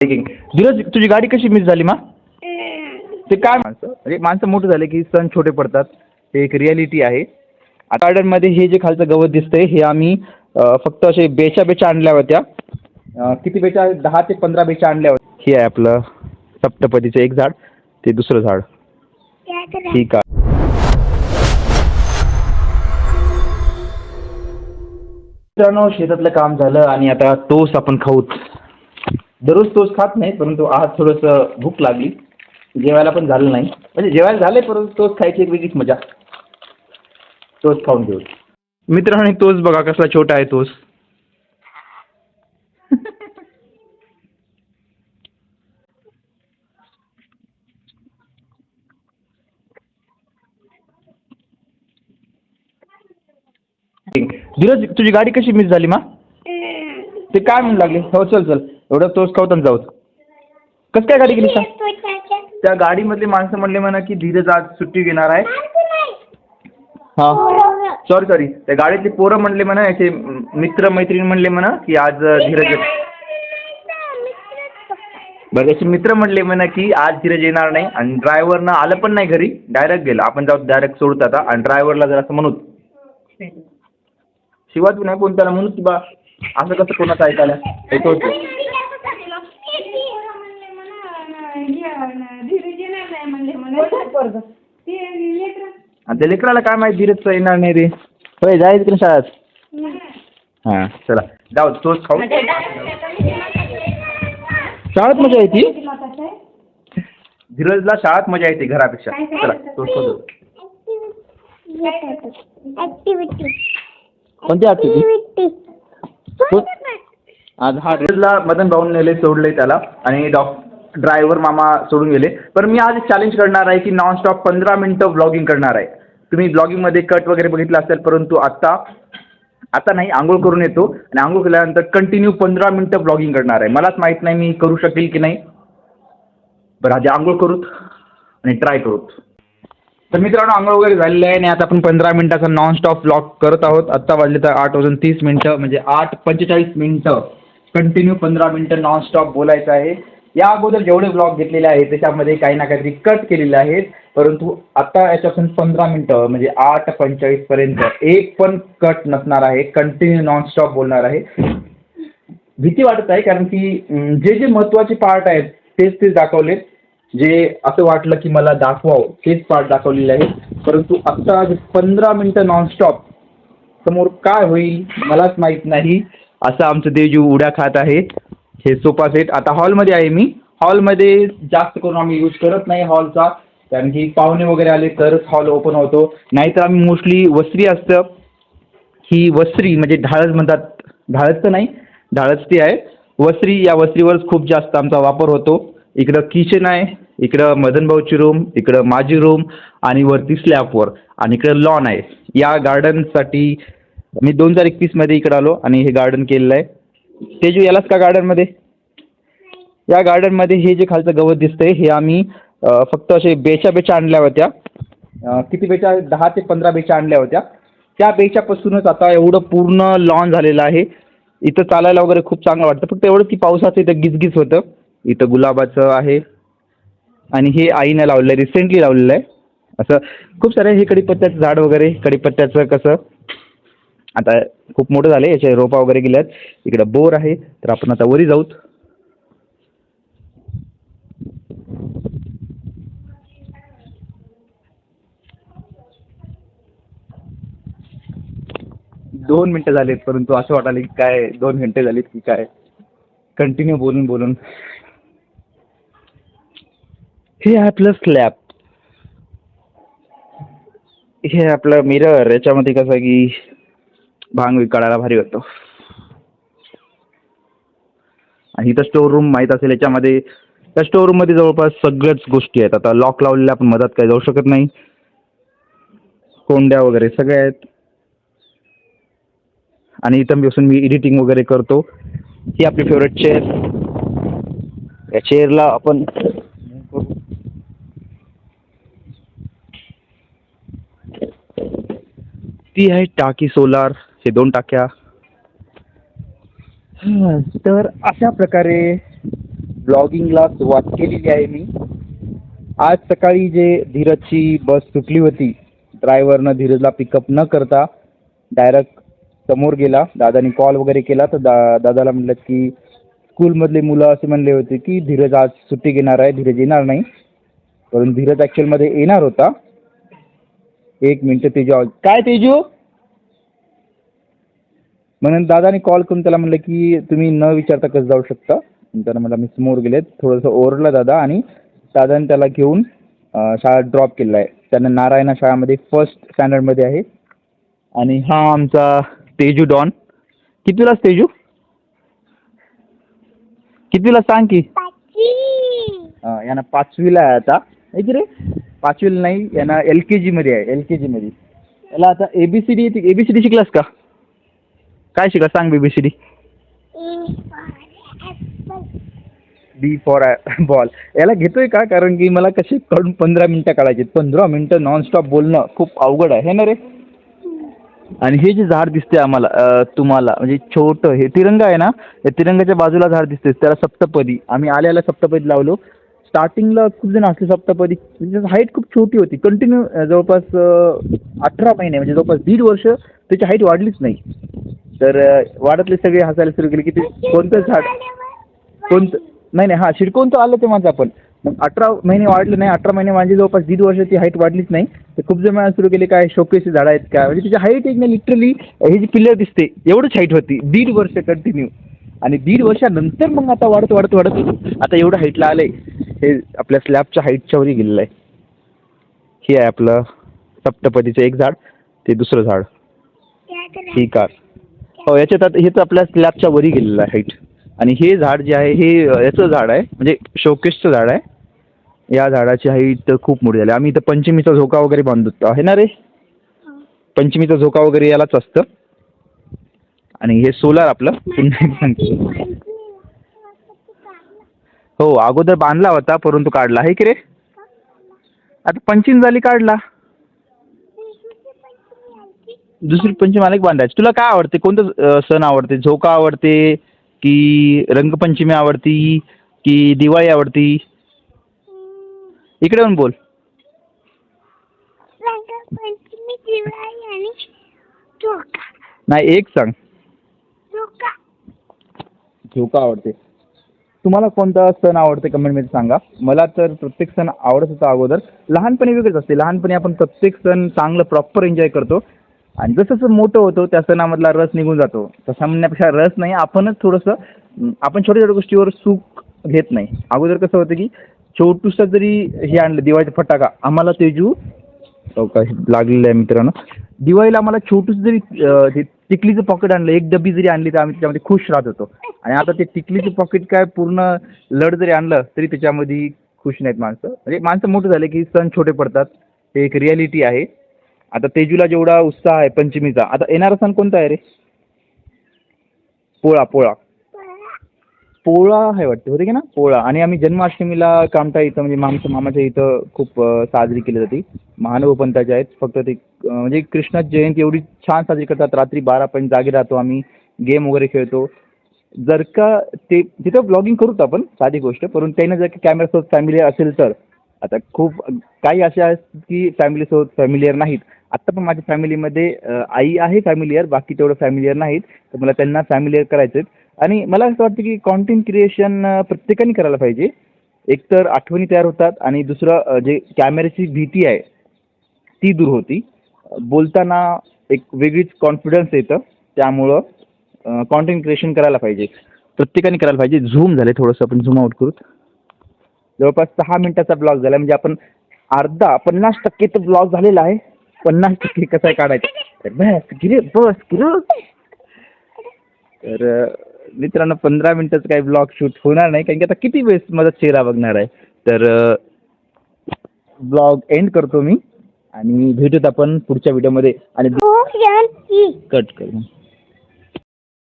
धीरज, तुझी गाडी कशी मिस झाली मा? ते काय माणसं मोठे झाले की सण छोटे पडतात, हे एक रियालिटी आहे. आता गार्डनमध्ये हे जे खालचं गवत दिसतंय हे आम्ही फक्त असे बेच्या आणल्या होत्या. किती बेच्या? 10 ते 15 बेच्या आणल्या होत्या. हे आहे आपलं सप्तपदीचं एक झाड, ते दुसरं झाड. ठीक आहे. मित्रांनो, शेतातलं काम झालं आणि आता टोस्ट आपण खाऊत. दररोज टोस्ट खात नाही, परंतु आज थोडंसं भूक लागली. जेवायला पण झालं नाही, म्हणजे जेवायला झालंय परंतु टोस्ट खायची एक वेगळीच मजा. टोस्ट खाऊन घेऊ. मित्रांनो, टोस्ट बघा कसला छोटा आहे टोस्ट. धीरज, तुझी गाडी कशी मिस झाली मा? ते काय म्हणू लागले? हो, चल चल, एवढं टोस्ट खाऊन जाऊ. कसं काय गाडी गेली सांग? त्या गाडीमधले माणसं म्हणले म्हणा की धीरज आज सुट्टी घेणार आहे. हां, सॉरी, त्या गाडीतले पोरं म्हणले म्हणा, याचे मित्र मैत्रीण म्हणले म्हणा की आज धीरज. बरं, याचे मित्र म्हणले म्हणा की आज धीरज येणार नाही आणि ड्रायव्हरनं आलं पण नाही घरी, डायरेक्ट गेला. आपण जाऊ डायरेक्ट सोडतो आता आणि ड्रायव्हरला जरा असं म्हणू शिवाय तू नाही कोणत्याला म्हणू की बा असं कसं कोणाचं ऐकायला येतो. त्या लेकराला काय माहिती धीरजचं येणार नाही रे. होय, जायचं की शाळेत. हां, चला जाऊ, तोच खाऊ. शाळेत मजा येते धीरजला, शाळेत मजा येते घरापेक्षा. चला तोच खाऊ. कोणती ऍक्टिव्हिटी? आज हा धीरजला मदन भाऊन नेले, सोडले त्याला आणि ड्रायव्हर मामा सोडून गेले. पण मी आज चॅलेंज करणार आहे की नॉनस्टॉप 15 मिनिटं ब्लॉगिंग करणार आहे. तुम्ही ब्लॉगिंगमध्ये कट वगैरे बघितलं असेल, परंतु आता नाही, आंघोळ करून येतो आणि आंघोळ केल्यानंतर कंटिन्यू 15 मिनिटं ब्लॉगिंग करणार आहे. मलाच माहीत नाही मी करू शकेल की नाही. बरं, आधी आंघोळ करूत आणि ट्राय करूत. तर मित्रांनो, आंघोळ वगैरे झालेलं आहे आणि आता आपण 15 मिनिटाचा नॉनस्टॉप ब्लॉग करत आहोत. आत्ता वाजले तर 8:30 म्हणजे 8:45 मिनिटं कंटिन्यू 15 मिनिटं नॉनस्टॉप बोलायचं आहे. या अगोदर जेवढे ब्लॉग घेतलेले आहेत त्याच्यामध्ये काही ना काहीतरी कट केलेले आहेत, परंतु आता याच्यातून 15 मिनिटं म्हणजे 8:45 पर्यंत एक पण कट नसणार आहे. कंटिन्यू नॉनस्टॉप बोलणार आहे. भीती वाटत आहे कारण की जे महत्त्वाचे पार्ट आहेत तेच दाखवलेत. जे असं वाटलं की मला दाखवावं तेच पार्ट दाखवलेले आहेत, परंतु आत्ता 15 मिनिटं नॉनस्टॉप समोर काय होईल मलाच माहीत नाही. असं आमचं देवजीव उड्या खात आहे. हे सोफा सेट आता हॉलमध्ये आहे. मी हॉलमध्ये जास्त करून आम्ही यूज करत नाही हॉलचा, कारण की पाहुणे वगैरे आले तरच हॉल ओपन होतो. नाहीतर आम्ही मोस्टली वस्त्री असतं, ही वस्त्री म्हणजे ढाळच म्हणतात, ढाळच तर नाही, ढाळच ती आहे वस्त्री. या वस्त्रीवरच खूप जास्त आमचा वापर होतो. इकडं किचन आहे, इकडं मदन भाऊची रूम, इकडं माझी रूम आणि वरती स्लॅबवर आणि इकडं लॉन आहे. या गार्डनसाठी मी 2021 इकडं आलो आणि हे गार्डन केलेलं आहे. तेजू, यालाच का गार्डनमध्ये? या गार्डनमध्ये हे जे खालचं गवत दिसतंय हे आम्ही फक्त असे बेच्या आणल्या होत्या. किती बेच्या? 10 ते 15 बेच्या आणल्या होत्या. त्या बेच्यापासूनच आता एवढं पूर्ण लॉन झालेलं आहे. इथं चालायला वगैरे खूप चांगलं वाटतं, फक्त एवढं की पावसाचं इथं गिजगिज होतं. इथं गुलाबाचं आहे आणि हे आईनं लावलेलं आहे, रिसेंटली लावलेलं आहे. असं खूप सारे हे कडीपत्त्याचं झाड वगैरे, कडीपत्त्याचं कसं आता खूप मोठं झालं, याचे रोपा वगैरे गेल्यात. इकडं बोर आहे, तर आपण आता वरी जाऊत. दोन मिनटं झालीत, परंतु असं वाटायला की काय 2 घंटे झालीत की काय, कंटिन्यू बोलून. हे आपलं स्लॅब, हे आपलं मिरर. याच्यामध्ये कसं आहे की भांग काढायला भारी होतो. आणि इथं स्टोर रूम माहीत असेल, याच्यामध्ये त्या स्टोर रूममध्ये जवळपास सगळ्याच गोष्टी आहेत. आता लॉक लावलेल्या, आपण मधात काही जाऊ शकत नाही. कोंड्या वगैरे सगळ्या आहेत आणि इथं बसून मी एडिटिंग वगैरे करतो. ही आपली फेवरेट चेअर. या चेअरला आपण ती आहे टाकी सोलार, हे 2 टाक्या. तर अशा प्रकारे ब्लॉगिंगला सुरुवात केलेली आहे मी. आज सकाळी जे धीरजची बस सुटली होती, ड्रायव्हरनं धीरजला पिकअप न करता डायरेक्ट समोर गेला. दादानी कॉल वगैरे केला तर दादाला म्हणलं की स्कूलमधले मुलं असे म्हणले होते की धीरज आज सुट्टी घेणार आहे, धीरज येणार नाही. परंतु धीरज ॲक्च्युअलमध्ये येणार होता. एक मिनटं तेजू, काय तेजू? म्हणून दादाने कॉल करून त्याला म्हणलं की तुम्ही न विचारता कसं जाऊ शकता. त्यानं मला मी समोर गेले, थोडंसं ओरडला दादा आणि दादाने त्याला घेऊन शाळेत ड्रॉप केलेला आहे. त्यानं नारायणा शाळामध्ये फर्स्ट स्टँडर्डमध्ये आहे. आणि हा आमचा तेजू डॉन. कितवीलाच तेजू? कितवीला सांग की? यानं 5वीला आहे आता. आहे की रे? 5वीला नाही, यानं LKG मध्ये आहे. LKG मध्ये याला आता ABCD शिकलास का? काय शिका सांग BBCD. B for ball. याला घेतोय का कारण की मला कसे काढून 15 मिनटं काढायचे. 15 मिनटं नॉनस्टॉप बोलणं खूप अवघड आहे ना रे. आणि हे जे झाड दिसते आम्हाला तुम्हाला म्हणजे छोटं हे तिरंगा आहे ना, या तिरंगाच्या बाजूला झाड दिसते त्याला सप्तपदी. आम्ही आल्याला सप्तपदी लावलो. स्टार्टिंगला खूप जण असले सप्तपदी, हाईट खूप छोटी होती. कंटिन्यू जवळपास 18 महिने म्हणजे जवळपास 1.5 वर्ष त्याची हाईट वाढलीच नाही. तर वाढतले सगळे हसायला सुरू केले की ते कोणतं झाड कोणतं नाही हां शिरकोन तर आलं ते माझं. आपण मग 18 महिने वाढले नाही, 18 महिने म्हणजे जवळपास 1.5 वर्ष ती हाईट वाढलीच नाही. तर खूप जण सुरू केले काय शोकेची झाडं आहेत का, म्हणजे त्याची हाईट एक नाही लिटरली हे जी पिल्लर दिसते एवढंच हाईट होती 1.5 वर्ष कंटिन्यू. आणि 1.5 वर्षानंतर मग आता वाढत आता एवढं हाईटला आलंय. हे आपल्या स्लॅबच्या हाईटच्या वरही गेलेलं आहे. हे आहे आपलं सप्तपदीचं एक झाड, ते दुसरं झाड ही कार. हो याच्यात आता हे तर आपल्या स्लॅबच्या वरही गेलेलं आहे हाईट. आणि हे झाड जे आहे हे याचं झाड आहे म्हणजे शोकेसचं झाड आहे. या झाडाची हाईट खूप मोठी झाली. आम्ही इथं पंचमीचा झोका वगैरे बांधतो आहे ना रे. पंचमीचा झोका वगैरे यालाच असतं. आणि हे सोलार आपलं हो अगोदर बांधला होता परंतु काढला आहे की रे. आता पंचमी झाली काढला. दुसरी पंचमी आली बांधायची. तुला काय आवडते, कोणतं सण आवडते? झोका आवडते की रंगपंचमी आवडती की दिवाळी आवडती? इकडे येऊन बोल. रंगपंचमी, दिवाळी आणि झोका. नाही एक सांग. झोका आवडते. तुम्हाला कोणता सण आवडते कमेंटमध्ये सांगा. मला तर प्रत्येक सण आवडत होता अगोदर. लहानपणी वेगळंच असते. लहानपणी आपण प्रत्येक सण चांगलं प्रॉपर एन्जॉय करतो आणि जसं जसं मोठं होतो त्या सणामधला रस निघून जातो. तसा म्हणण्यापेक्षा रस नाही, आपणच थोडंसं आपण छोट्या छोट्या गोष्टीवर सुख घेत नाही. अगोदर कसं होतं की छोटूसा जरी हे आणलं दिवाळीचा फटाका, आम्हाला तेजू काय लागलेलं आहे मित्रांनो. दिवाळीला आम्हाला छोटूसं जरी टिकलीचं पॉकेट आणलं, एक डबी जरी आणली तर आम्ही त्याच्यामध्ये खुश राहत होतो. आणि आता ते टिकलीचं पॉकेट काय पूर्ण लड जरी आणलं तरी त्याच्यामध्ये खुश नाहीत माणसं. म्हणजे माणसं मोठं झाले की सण छोटे पडतात. हे एक रिॲलिटी आहे. आता तेजूला जेवढा उत्साह आहे पंचमीचा, आता येणारा सण कोणता आहे रे? पोळा. पोळा आहे वाटते, होते की ना पोळा. आणि आम्ही जन्माष्टमीला कामठा इथं म्हणजे मामाच्या इथं खूप साजरी केली जाते. महानुभाव पंथाचे आहेत. फक्त ते म्हणजे कृष्ण जयंती एवढी छान साजरी करतात. रात्री 12 पर्यंत जागे राहतो आम्ही, गेम वगैरे खेळतो. जर का ते तिथं ब्लॉगिंग करूच आपण साधी गोष्ट, परंतु त्यानं जर का कॅमेरासोबत फॅमिली असेल तर. आता खूप काही अशा आहेत की फॅमिलीसोबत फॅमिलियर नाहीत. आत्ता पण माझ्या फॅमिलीमध्ये आई आहे फॅमिलियर, बाकी तेवढं फॅमिलियर नाहीत. तर मला त्यांना फॅमिलियर करायचं आहे. आणि मला असं वाटतं की कॉन्टेंट क्रिएशन प्रत्येकाने करायला पाहिजे. एक तर आठवणी तयार होतात आणि दुसरं जे कॅमेऱ्याची भीती आहे ती दूर होती. बोलताना एक वेगळीच कॉन्फिडन्स येतं. त्यामुळं कॉन्टेंट क्रिएशन करायला पाहिजे, प्रत्येकाने करायला पाहिजे. झूम झाले थोडंसं, आपण झूम आउट करूत. जवळपास 6 मिनिटाचा ब्लॉग झाला म्हणजे आपण 50% तर ब्लॉग झालेला आहे. 50% कसं आहे काढायचं. बस गिरे. तर मित्रांनो 15 मिनिटाचं काही ब्लॉग शूट होणार नाही कारण की आता किती वेळेस माझा चेहरा बघणार आहे. तर ब्लॉग एंड करतो मी आणि भेटूत आपण पुढच्या व्हिडिओमध्ये. आणि कट करू.